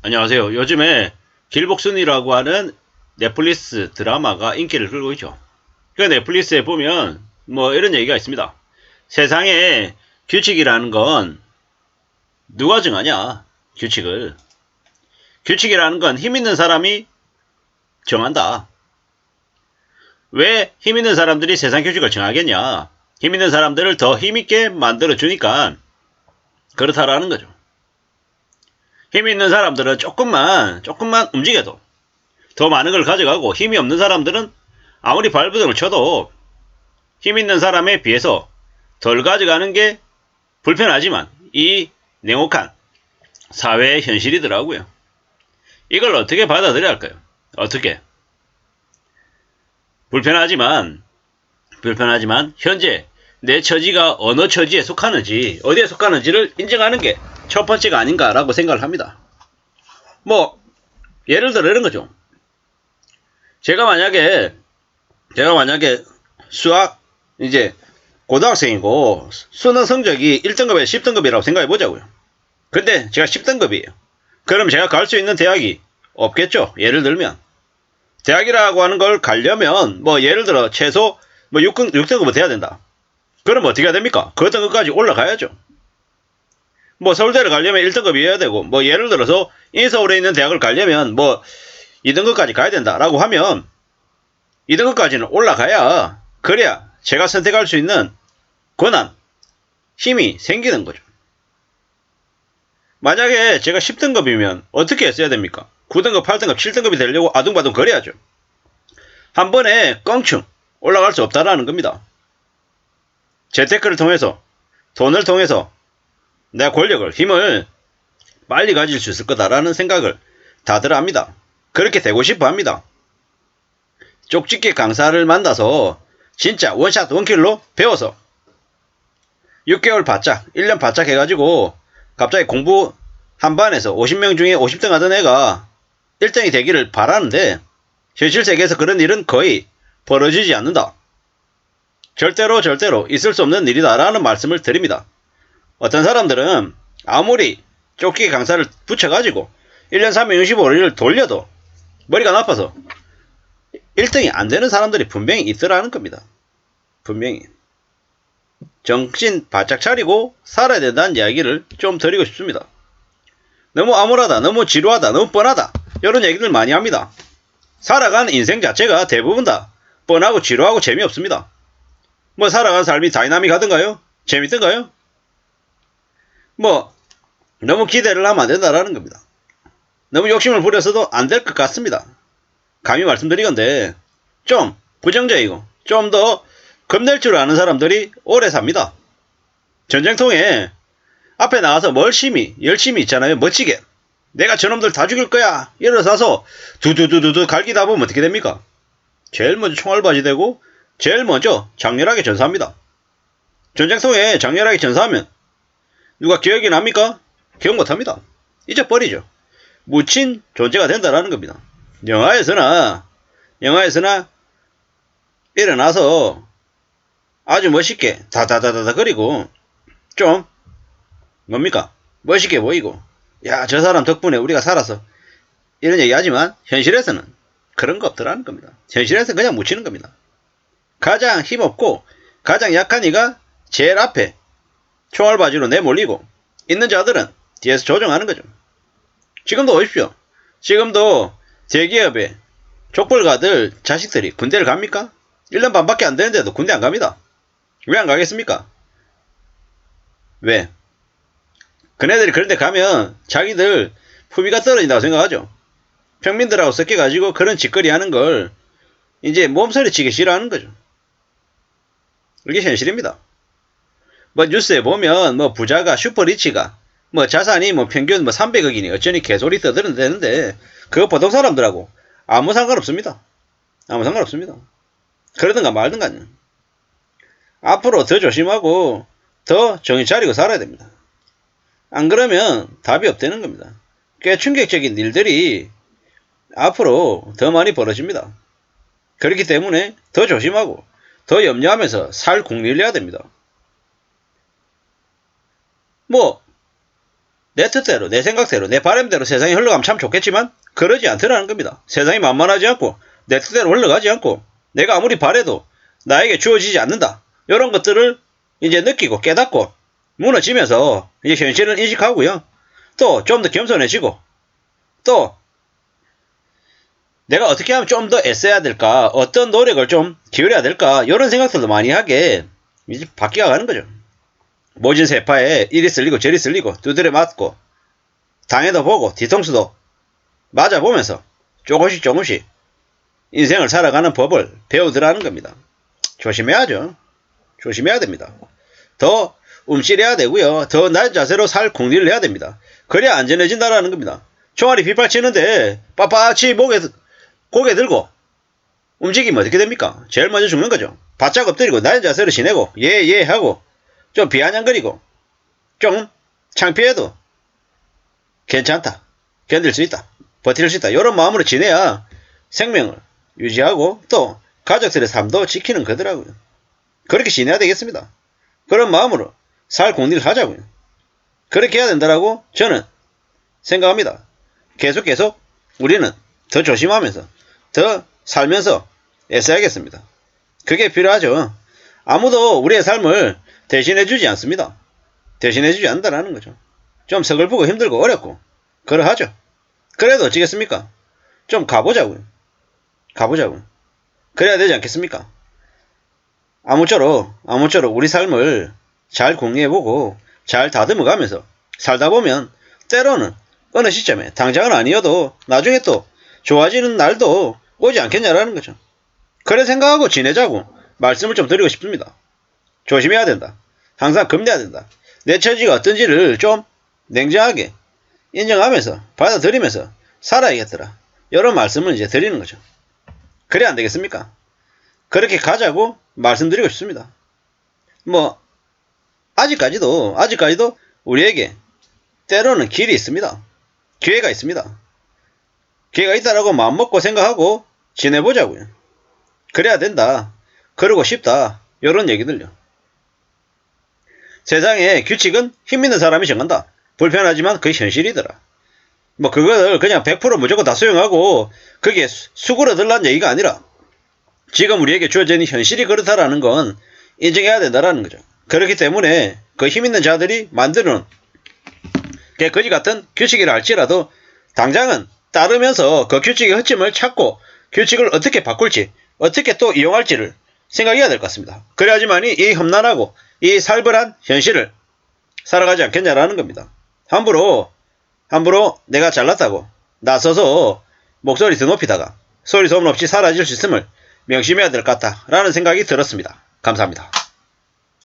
안녕하세요. 요즘에 길복순이라고 하는 넷플릭스 드라마가 인기를 끌고 있죠. 그 넷플릭스에 보면 뭐 이런 얘기가 있습니다. 세상에 규칙이라는 건 누가 정하냐? 규칙을. 규칙이라는 건 힘 있는 사람이 정한다. 왜 힘 있는 사람들이 세상 규칙을 정하겠냐? 힘 있는 사람들을 더 힘있게 만들어 주니까 그렇다라는 거죠. 힘 있는 사람들은 조금만 움직여도 더 많은 걸 가져가고, 힘이 없는 사람들은 아무리 발버둥을 쳐도 힘 있는 사람에 비해서 덜 가져가는 게 불편하지만 이 냉혹한 사회의 현실이더라고요. 이걸 어떻게 받아들여야 할까요? 어떻게? 불편하지만 현재 내 처지가 어느 처지에 속하는지, 어디에 속하는지를 인정하는 게 첫 번째가 아닌가라고 생각을 합니다. 뭐 예를 들어 이런 거죠. 제가 만약에 수학 이제 고등학생이고 수능 성적이 1등급에 10등급이라고 생각해 보자고요. 근데 제가 10등급이에요. 그럼 제가 갈 수 있는 대학이 없겠죠. 예를 들면 대학이라고 하는 걸 가려면 뭐 예를 들어 최소 뭐 6등급은 돼야 된다. 그럼 어떻게 해야 됩니까? 그 등급까지 올라가야죠. 뭐 서울대를 가려면 1등급이어야 되고, 뭐 예를 들어서 인서울에 있는 대학을 가려면 뭐 2등급까지 가야 된다라고 하면 2등급까지는 올라가야, 그래야 제가 선택할 수 있는 권한, 힘이 생기는 거죠. 만약에 제가 10등급이면 어떻게 했어야 됩니까? 9등급, 8등급, 7등급이 되려고 아둥바둥 거려야죠. 한 번에 껑충 올라갈 수 없다라는 겁니다. 재테크를 통해서, 돈을 통해서 내 권력을, 힘을 빨리 가질 수 있을 거다라는 생각을 다들 합니다. 그렇게 되고 싶어 합니다. 쪽집게 강사를 만나서 진짜 원샷 원킬로 배워서 6개월 바짝, 1년 바짝 해가지고 갑자기 공부 한 반에서 50명 중에 50등 하던 애가 1등이 되기를 바라는데, 현실 세계에서 그런 일은 거의 벌어지지 않는다. 절대로 있을 수 없는 일이다라는 말씀을 드립니다. 어떤 사람들은 아무리 쫓기 강사를 붙여가지고 1년 365일을 돌려도 머리가 나빠서 1등이 안 되는 사람들이 분명히 있더라는 겁니다. 분명히. 정신 바짝 차리고 살아야 된다는 이야기를 좀 드리고 싶습니다. 너무 암울하다, 너무 지루하다, 너무 뻔하다, 이런 얘기들 많이 합니다. 살아가는 인생 자체가 대부분 다 뻔하고 지루하고 재미없습니다. 뭐 살아가는 삶이 다이나믹하던가요? 재밌던가요? 뭐 너무 기대를 하면 안 된다라는 겁니다. 너무 욕심을 부려서도 안 될 것 같습니다. 감히 말씀드리건데 좀 부정적이고 좀 더 겁낼 줄 아는 사람들이 오래 삽니다. 전쟁통에 앞에 나가서 열심히 있잖아요. 멋지게 내가 저놈들 다 죽일 거야 일어서서 두두두두두 갈기다 보면 어떻게 됩니까? 제일 먼저 총알바지 되고 제일 먼저 장렬하게 전사합니다. 전쟁통에 장렬하게 전사하면 누가 기억이 납니까? 기억 못합니다. 잊어버리죠. 묻힌 존재가 된다라는 겁니다. 영화에서나 일어나서 아주 멋있게 다다다다다 그리고 좀 뭡니까? 멋있게 보이고, 야, 저 사람 덕분에 우리가 살았어, 이런 얘기 하지만 현실에서는 그런 거 없더라는 겁니다. 현실에서는 그냥 묻히는 겁니다. 가장 힘없고 가장 약한 이가 제일 앞에 총알바지로 내몰리고 있는 자들은 뒤에서 조정하는 거죠. 지금도 오십시오. 지금도 대기업의 족벌가들 자식들이 군대를 갑니까? 1년 반밖에 안 되는데도 군대 안 갑니다. 왜 안 가겠습니까? 왜? 그네들이 그런데 가면 자기들 품위가 떨어진다고 생각하죠. 평민들하고 섞여가지고 그런 짓거리 하는 걸 이제 몸서리치기 싫어하는 거죠. 이게 현실입니다. 뭐 뉴스에 보면 뭐 부자가 슈퍼리치가 뭐 자산이 뭐 평균 뭐 300억이니 어쩌니 개소리 떠드는데 그거 보통 사람들하고 아무 상관없습니다. 아무 상관없습니다. 그러든가 말든가요. 앞으로 더 조심하고 더 정신 차리고 살아야 됩니다. 안 그러면 답이 없다는 겁니다. 꽤 충격적인 일들이 앞으로 더 많이 벌어집니다. 그렇기 때문에 더 조심하고 더 염려하면서 살 국리를 해야 됩니다. 뭐 내 뜻대로, 내 생각대로, 내 바람대로 세상이 흘러가면 참 좋겠지만 그러지 않더라는 겁니다. 세상이 만만하지 않고 내 뜻대로 흘러가지 않고 내가 아무리 바래도 나에게 주어지지 않는다. 이런 것들을 이제 느끼고 깨닫고 무너지면서 이제 현실을 인식하고요. 또 좀 더 겸손해지고 또 내가 어떻게 하면 좀 더 애써야 될까, 어떤 노력을 좀 기울여야 될까, 이런 생각들도 많이 하게 이제 바뀌어 가는 거죠. 모진 세파에 이리 쓸리고 저리 쓸리고 두드려 맞고 당해도 보고 뒤통수도 맞아보면서 조금씩 조금씩 인생을 살아가는 법을 배우더라는 겁니다. 조심해야죠. 조심해야 됩니다. 더 움찔해야 되고요. 더 낮은 자세로 살 궁리를 해야 됩니다. 그래야 안전해진다라는 겁니다. 총알이 빗발치는데 빳빳이 고개 들고 움직이면 어떻게 됩니까? 제일 먼저 죽는 거죠. 바짝 엎드리고 낮은 자세로 지내고 예 하고 좀 비아냥거리고 좀 창피해도 괜찮다. 견딜 수 있다. 버틸 수 있다. 이런 마음으로 지내야 생명을 유지하고 또 가족들의 삶도 지키는 거더라고요. 그렇게 지내야 되겠습니다. 그런 마음으로 살 궁리를 하자고요. 그렇게 해야 된다라고 저는 생각합니다. 계속 우리는 더 조심하면서 더 살면서 애써야겠습니다. 그게 필요하죠. 아무도 우리의 삶을 대신해주지 않습니다. 대신해주지 않는다는 거죠. 좀 서글프고 힘들고 어렵고 그러하죠. 그래도 어찌겠습니까? 좀 가보자고요. 그래야 되지 않겠습니까? 아무쪼록 우리 삶을 잘 궁리해보고 잘 다듬어가면서 살다 보면 때로는 어느 시점에 당장은 아니어도 나중에 또 좋아지는 날도 오지 않겠냐라는 거죠. 그래 생각하고 지내자고 말씀을 좀 드리고 싶습니다. 조심해야 된다. 항상 겁내야 된다. 내 처지가 어떤지를 좀 냉정하게 인정하면서 받아들이면서 살아야겠더라. 이런 말씀을 이제 드리는 거죠. 그래 안 되겠습니까? 그렇게 가자고 말씀드리고 싶습니다. 아직까지도 우리에게 때로는 길이 있습니다. 기회가 있습니다. 기회가 있다라고 마음먹고 생각하고 지내보자고요. 그래야 된다. 그러고 싶다. 이런 얘기들요. 세상에 규칙은 힘있는 사람이 정한다. 불편하지만 그게 현실이더라. 그걸 그냥 100% 무조건 다 수용하고 그게 수그러들란 얘기가 아니라 지금 우리에게 주어진 현실이 그렇다라는 건 인정해야 된다라는 거죠. 그렇기 때문에 그 힘있는 자들이 만드는 거지 같은 규칙이라 할지라도 당장은 따르면서 그 규칙의 허점을 찾고 규칙을 어떻게 바꿀지 어떻게 또 이용할지를 생각해야 될 것 같습니다. 그래야지만이 이 험난하고 이 살벌한 현실을 살아가지 않겠냐라는 겁니다. 함부로 내가 잘났다고 나서서 목소리 더 높이다가 소리 소문 없이 사라질 수 있음을 명심해야 될 것 같다라는 생각이 들었습니다. 감사합니다.